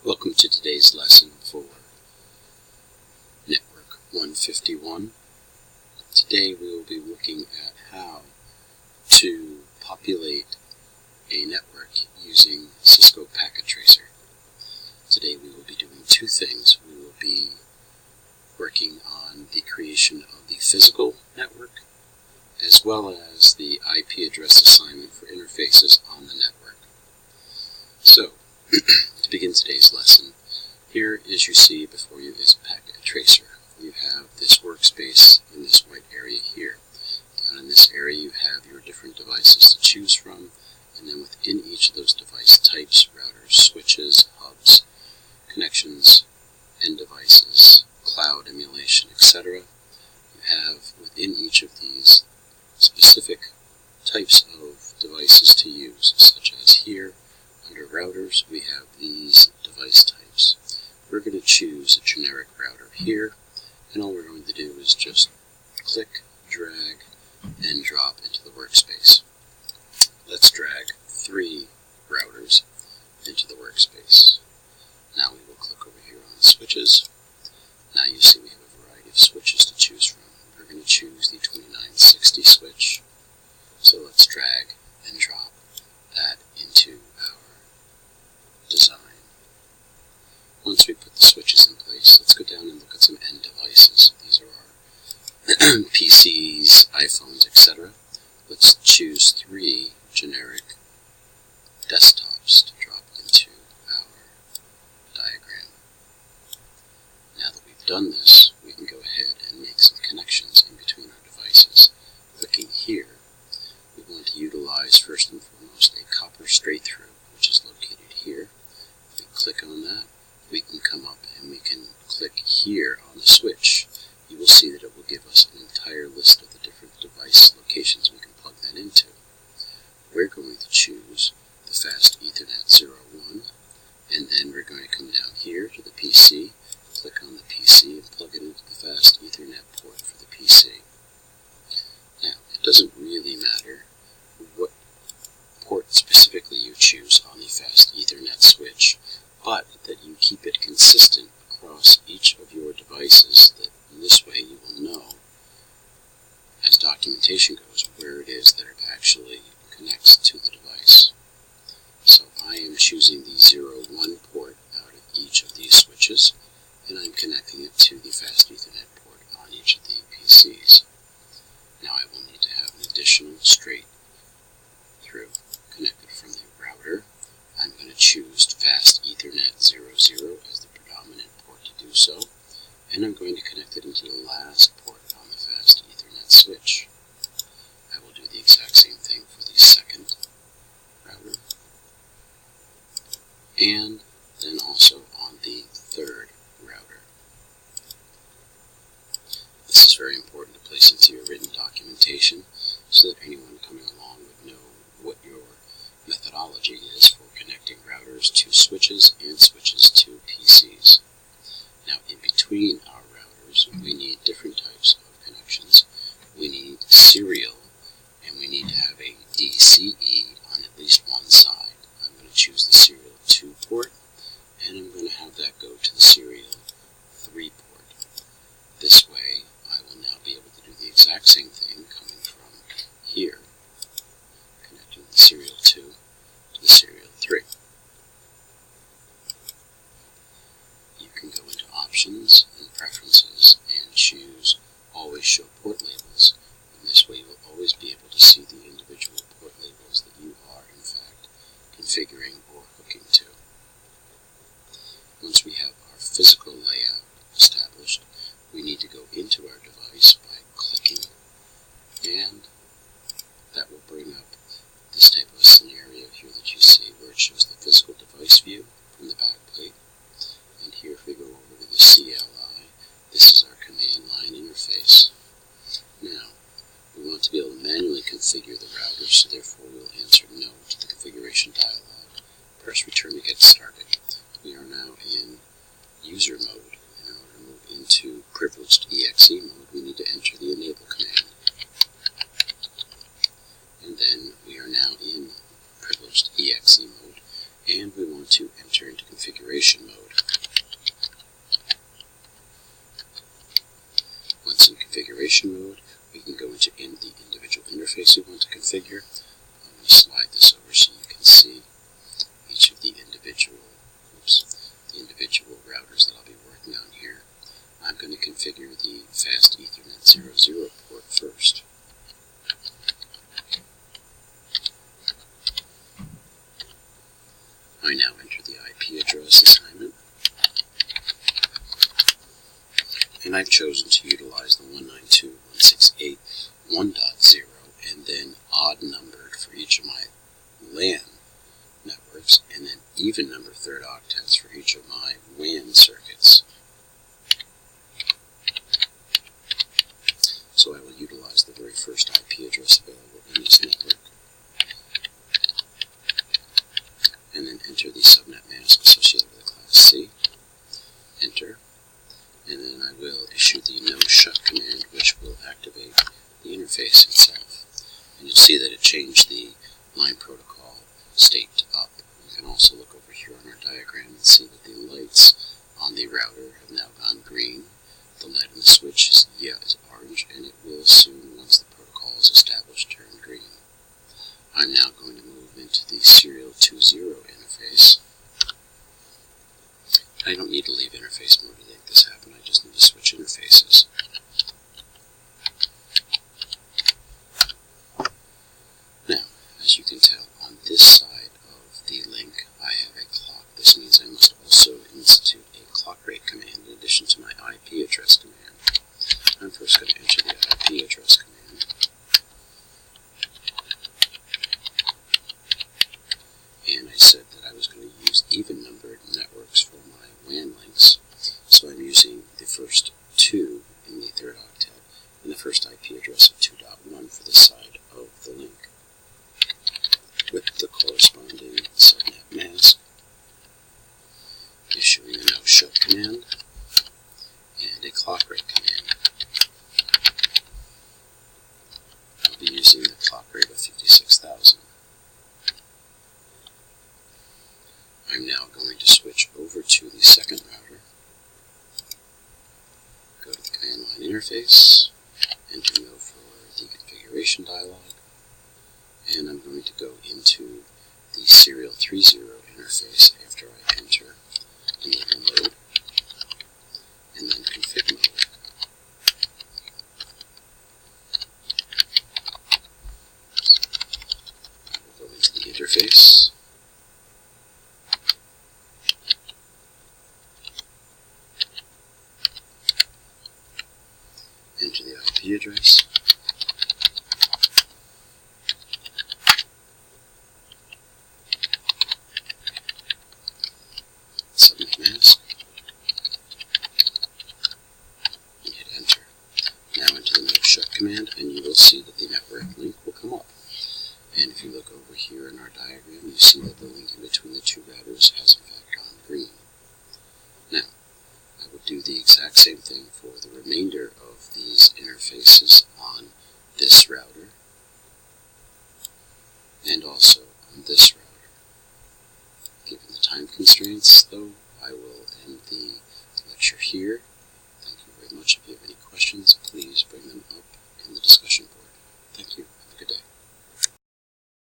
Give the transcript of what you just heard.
Welcome to today's lesson for Network 151. Today we will be looking at how to populate a network using Cisco Packet Tracer. Today we will be doing two things. We will be working on the creation of the physical network as well as the IP address assignment for interfaces on the network. So, to begin today's lesson, here as you see before you is a packet tracer. You have this workspace in this white area here. Down in this area you have your different devices to choose from, and then within each of those device types, routers, switches, hubs, connections, end devices, cloud emulation, etc. You have within each of these specific types of devices to use, such as here under routers we have these device types. We're going to choose a generic router here, and all we're going to do is just click, drag, and drop into the workspace. Let's drag 3 routers into the workspace. Now we will click over here on switches. Now you see we have a variety of switches to choose from. We're going to choose the 2960 switch. So let's drag and drop that into our design. Once we put the switches in place, let's go down and look at some end devices. These are our PCs, iPhones, etc. Let's choose 3 generic desktops to drop into our diagram. Now that we've done this, we can go ahead and make some connections in between our devices. Clicking here, we want to utilize first and foremost a copper straight through, which is located here. If we click on that, we can come up and we can click here on the switch. You will see that it will give us an entire list of the different device locations we can plug that into. We're going to choose the fast Ethernet 01, and then we're going to come down here to the PC, click on the PC, and plug it into the fast Ethernet port for the PC. Now, it doesn't really matter what port specifically you choose on the fast Ethernet switch, but that you keep it consistent across each of your devices. That in this way you will know, as documentation goes, where it is that it actually connects to the device. So I am choosing the 01 port out of each of these switches, and I'm connecting it to the fast Ethernet port on each of the PCs. Now I will need to have an additional straight through connected from the router. I'm going to choose fast Ethernet 00 as the predominant port to do so, and I'm going to connect it into the last port on the fast Ethernet switch. I will do the exact same thing for the second router, and then also on the third router. This is very important to place into your written documentation so that anyone coming along would know what your methodology is for connecting routers to switches and switches to PCs. Now, in between our routers, we need different types of connections. We need serial, and we need to have a DCE on at least one side. I'm going to choose the serial 2 port, and I'm going to have that go to the serial 3 port. This way, I will now be able to do the exact same thing coming from here, connecting the serial 2 to the serial 3. You can go into options and preferences and choose always show port labels, and this way you will always be able to see the individual port labels that you are in fact configuring or hooking to. Once we have our physical layout established, we need to go into our device by clicking, and that will bring up this type of scenario here that you see, where it shows the physical device view from the back plate. And here, if we go over to the CLI, this is our command line interface. Now, we want to be able to manually configure the router, so therefore we will answer no to the configuration dialog. Press return to get started. We are now in user mode. In order to move into privileged exe mode, we need to enter the enable command. And then we are now in privileged exe mode, and we want to enter into configuration mode. configuration mode. We can go into the individual interface we want to configure. I'm going to slide this over so you can see each of the individual routers that I'll be working on here. I'm going to configure the fast Ethernet 00 port first. I now enter the IP address assignment, and I've chosen to utilize the 192.168.1.0 and then odd numbered for each of my LAN networks, and then even number third octets for each of my WAN circuits. So I will utilize the very first IP address available in this network, and then enter the subnet mask associated with the class C. Enter, and then I will issue the no shut command, which will activate the interface itself. And you'll see that it changed the line protocol state to up. You can also look over here on our diagram and see that the lights on the router have now gone green. The LED in the switch is orange, and it will soon, once the protocol is established, turn green. I'm now going to move into the serial 20 interface. I don't need to leave interface mode to make this happen, I just need to switch interfaces. Now, as you can tell, on this side of the link, I have a clock. This means I must also institute a clock rate command in addition to my IP address command. I'm first going to enter the IP address command. And I said that I was going to use even-numbered networks for my WAN links. So I'm using the first 2 in the third octet and the first IP address of 2.1 for the side of the link, with the corresponding subnet mask, issuing a no shut command, and a clock rate command. I'll be using the clock rate of 56,000. I'm now going to switch over to the second router, go to the command line interface, enter no for the configuration dialog, and I'm going to go into the serial 30 interface after I enter enable mode, and then config mode. I will go into the interface, enter the IP address, subnet mask, and hit enter. Now enter the no shut command, and you will see that the network link will come up. And if you look over here in our diagram, you see that the link in between the two routers has in fact gone green. Now, I would do the exact same thing for the remainder of these interfaces on this router, and also on this router. Given the time constraints, though, I will end the lecture here. Thank you very much. If you have any questions, please bring them up in the discussion board. Thank you.